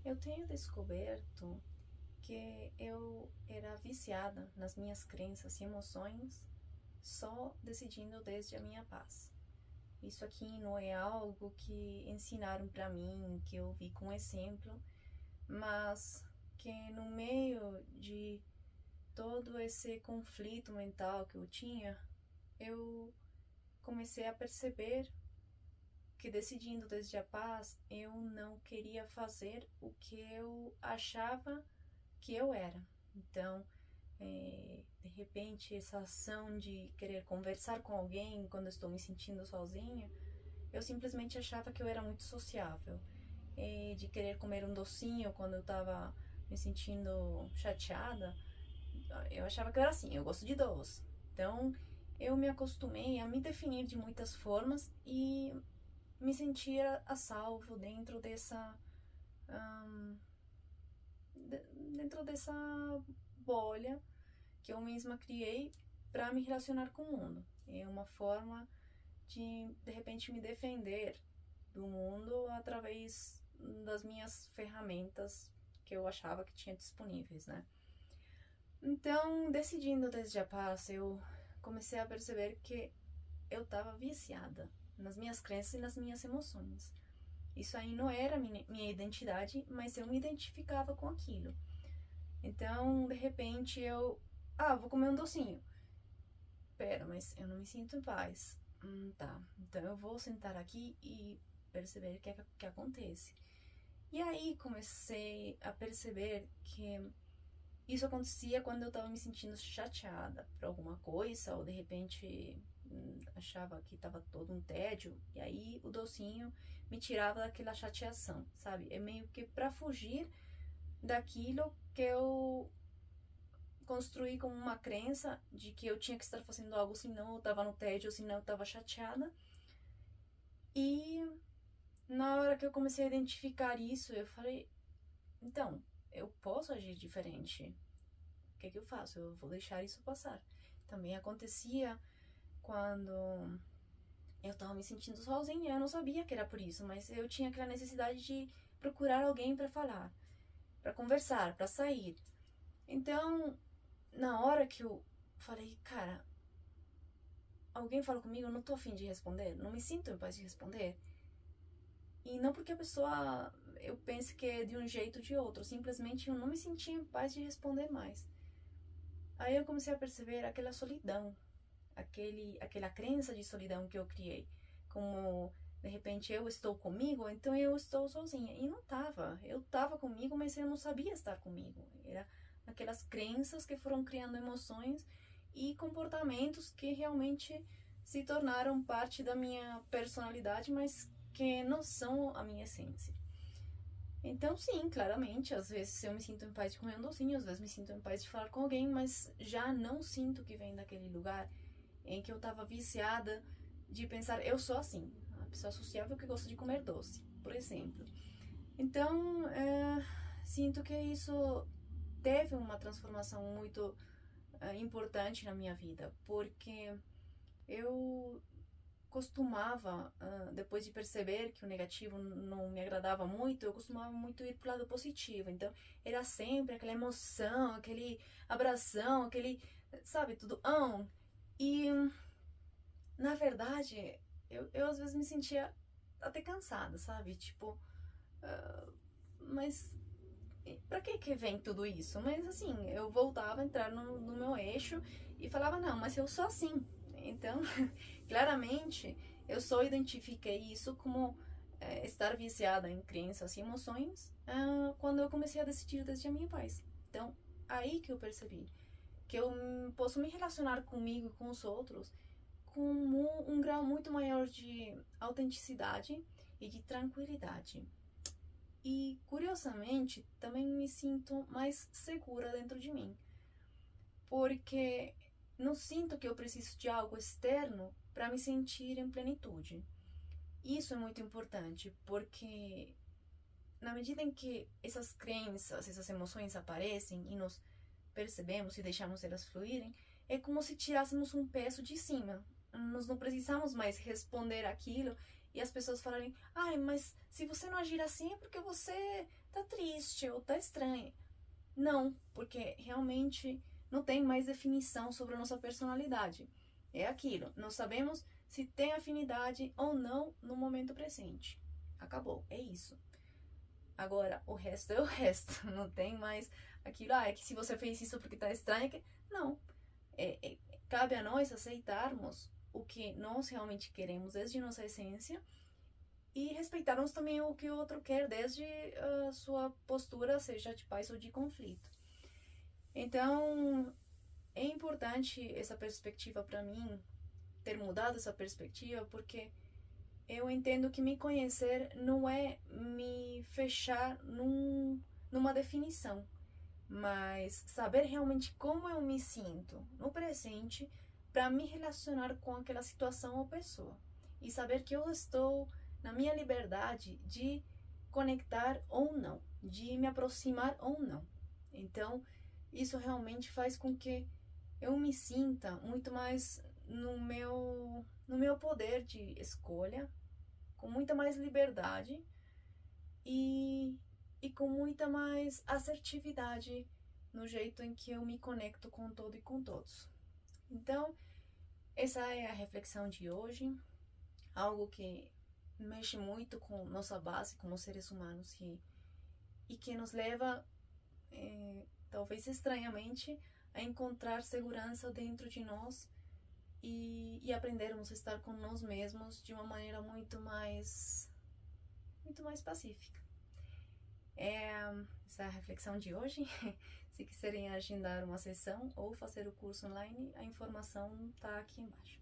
Eu tenho descoberto que eu era viciada nas minhas crenças e emoções só decidindo desde a minha paz. Isso aqui não é algo que ensinaram para mim, que eu vi com exemplo, mas que no meio de todo esse conflito mental que eu tinha, eu comecei a perceber que decidindo desde a paz, eu não queria fazer o que eu achava que eu era. Então, de repente, essa ação de querer conversar com alguém quando eu estou me sentindo sozinha, eu simplesmente achava que eu era muito sociável. De querer comer um docinho quando eu estava me sentindo chateada, eu achava que eu era assim, eu gosto de doce. Então, eu me acostumei a me definir de muitas formas e me sentia a salvo dentro dessa bolha que eu mesma criei para me relacionar com o mundo. É uma forma de repente me defender do mundo através das minhas ferramentas que eu achava que tinha disponíveis, né? Então, decidindo desde a paz, eu comecei a perceber que eu estava viciada nas minhas crenças e nas minhas emoções. Isso aí não era minha identidade, mas eu me identificava com aquilo. Então, de repente, vou comer um docinho. Pera, mas eu não me sinto em paz. Tá. Então eu vou sentar aqui e perceber o que acontece. E aí comecei a perceber que isso acontecia quando eu tava me sentindo chateada por alguma coisa, ou de repente achava que tava todo um tédio, e aí o docinho me tirava daquela chateação, sabe? É meio que pra fugir daquilo que eu construí como uma crença de que eu tinha que estar fazendo algo, senão eu tava no tédio, senão eu tava chateada. E na hora que eu comecei a identificar isso, eu falei, então, eu posso agir diferente. O que eu faço? Eu vou deixar isso passar. Também acontecia quando eu tava me sentindo sozinha, eu não sabia que era por isso, mas eu tinha aquela necessidade de procurar alguém para falar, para conversar, para sair. Então, na hora que eu falei, cara, alguém fala comigo, eu não tô afim de responder, não me sinto em paz de responder. E não porque a pessoa, eu pense que é de um jeito ou de outro, simplesmente eu não me sentia em paz de responder mais. Aí eu comecei a perceber aquela solidão, aquela crença de solidão que eu criei. Como, de repente, eu estou comigo, então eu estou sozinha. E não tava. Eu tava comigo, mas eu não sabia estar comigo. Era aquelas crenças que foram criando emoções e comportamentos que realmente se tornaram parte da minha personalidade, mas que não são a minha essência. Então, sim, claramente, às vezes eu me sinto em paz de comer um docinho, às vezes me sinto em paz de falar com alguém, mas já não sinto que vem daquele lugar em que eu tava viciada de pensar, eu sou assim, a pessoa sociável que gosta de comer doce, por exemplo. Então, sinto que isso teve uma transformação muito importante na minha vida, porque eu costumava, depois de perceber que o negativo não me agradava muito, eu costumava muito ir pro lado positivo. Então, era sempre aquela emoção, aquele abração, aquele, sabe, tudo. E, na verdade, eu às vezes me sentia até cansada, sabe? Tipo, mas pra que vem tudo isso? Mas assim, eu voltava a entrar no meu eixo e falava, não, mas eu sou assim. Então, claramente, eu só identifiquei isso como estar viciada em crenças e emoções quando eu comecei a decidir desde a minha paz. Então, aí que eu percebi que eu posso me relacionar comigo e com os outros com um grau muito maior de autenticidade e de tranquilidade. E, curiosamente, também me sinto mais segura dentro de mim, porque não sinto que eu preciso de algo externo para me sentir em plenitude. Isso é muito importante, porque na medida em que essas crenças, essas emoções aparecem e nos percebemos e deixamos elas fluírem, é como se tirássemos um peso de cima. Nós não precisamos mais responder aquilo e as pessoas falarem, ai, mas se você não agir assim é porque você tá triste ou tá estranha. Não, porque realmente não tem mais definição sobre a nossa personalidade. É aquilo, nós sabemos se tem afinidade ou não no momento presente. Acabou, é isso. Agora, o resto é o resto. Não tem mais aquilo, é que se você fez isso porque tá estranho. Não. Cabe a nós aceitarmos o que nós realmente queremos desde nossa essência e respeitarmos também o que o outro quer desde a sua postura, seja de paz ou de conflito. Então, é importante essa perspectiva para mim, ter mudado essa perspectiva, porque eu entendo que me conhecer não é me fechar numa definição, mas saber realmente como eu me sinto no presente para me relacionar com aquela situação ou pessoa. E saber que eu estou na minha liberdade de conectar ou não, de me aproximar ou não. Então, isso realmente faz com que eu me sinta muito mais no meu poder de escolha, com muita mais liberdade e com muita mais assertividade no jeito em que eu me conecto com todo e com todos. Então, essa é a reflexão de hoje, algo que mexe muito com nossa base como seres humanos e que nos leva, talvez estranhamente, a encontrar segurança dentro de nós e aprendermos a estar com nós mesmos de uma maneira muito mais pacífica. Essa é a reflexão de hoje. Se quiserem agendar uma sessão ou fazer o curso online, a informação está aqui embaixo.